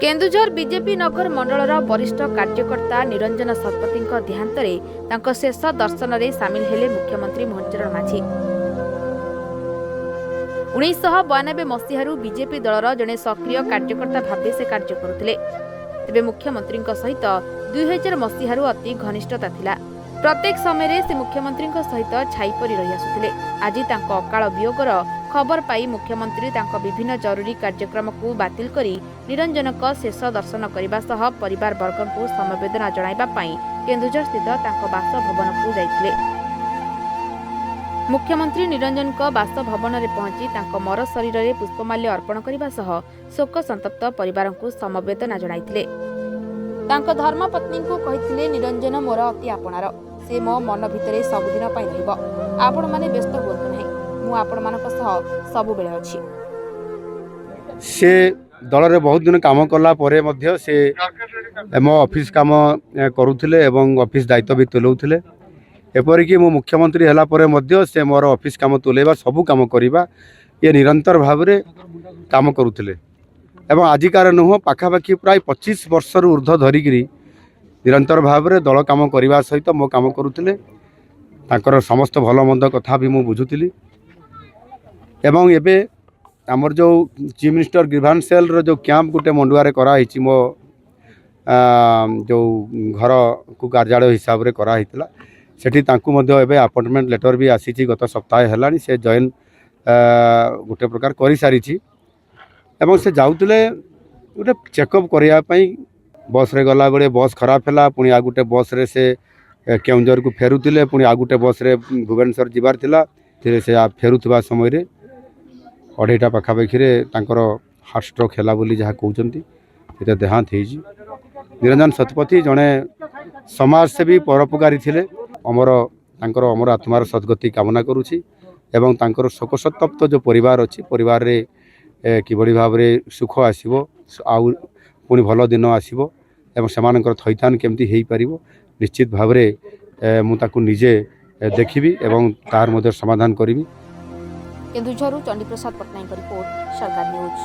Keonjhar BJP नगर मंडलर वरिष्ठ कार्यकर्ता निरंजन शतपथी देहांतरे तांको शेष दर्शन में सामिल हेले मुख्यमंत्री मोहन चरण माझी। 1992 मसीहारू बीजेपी दलर जड़े सक्रिय कार्यकर्ता भाव से कार्य करुले। तेबे मुख्यमंत्री सहित 2000 मसीहारू अति घनिष्ठता थिला। प्रत्येक समय से मुख्यमंत्री सहित छाई परी रही आसुथिले। आज तांको अकाल वियोगर खबर पाई मुख्यमंत्री तांको विभिन्न जरूरी कार्यक्रम को बातिल करी निरंजन शेष दर्शन करने सह परिवार वर्ग को समवेदना जणाइबा पई केन्दुझर स्थित तांको बासभवन को जाइथिले। मुख्यमंत्री निरंजन बासभवन में पहुंची तांको मर शरीर में पुष्पमाल्य अर्पण करने सह शोक संतप्त परिवार को समवेदना जणाइथिले। तांको धर्मपत्नी को कहिथिले, निरंजन मोर अति आपणार, से मो मन भितरे सबुदिन पाई रहिबो। आपण माने व्यस्त हुअतु नाही, मु आपण मानक सह सबु बेले अछि। से दल रे बहुत दिन काम कला परे मध्य से मो ऑफिस काम करूथिले एवं ऑफिस दायित्व भी तुलौथिले। एपरिक मो मुख्यमंत्री हला परे मध्य से मोर ऑफिस काम तुलेबा सबु काम करिबा ये निरंतर भाव रे काम करूथिले एवं आजिकार नुह पाखापाखि प्राय 25 वर्ष ऊर्ध्व धरिकी निरंतर भाव रे दल काम करने सहित मो काम करुले। तांकर समस्त भल मंद कथा भी मु बुझुली एवं एबे आमर जो chief minister grievance cell row जो कैंप गोटे मंडुआरे कराई मो जो घर को कार्यालय हिसाब रे कराइला सेठी तांकु मध्य एबे अपॉइंटमेंट लेटर भी आसी गत सप्ताह हेलानी से जॉइन गोटे प्रकार करि सारी एवं से जाऊले गोटे चेकअप करने बस रे गला बेले बस खराब है पुणी आ गोटे बस रे से केउंझर को फेरुले पुणी आ गोटे बस रे भुवनेश्वर जीवार थिला से फेरुवा समय 2:30 पाखापाखि हार्ट स्ट्रोक है बोली जहाँ कहते ये देहांत हो। निरंजन शतपथी जड़े समाजसेवी परोपकारी थे। अमर अमर आत्मार सद्गति कामना करुछि एवं तांकर शोक संतप्त जो परिवार अच्छी परिवार रे किभली भाव में सुख आसो आउ पुणी भल दिन आसो एवं सेमानकर थैथान केमती हेई पारिबो निश्चित भाव में मुझे निजे देखिबी एवं तार मध्य समाधान करिबी। केन्दुझरु चंडीप्रसाद पट्टनायक रिपोर्ट, सरकार न्यूज।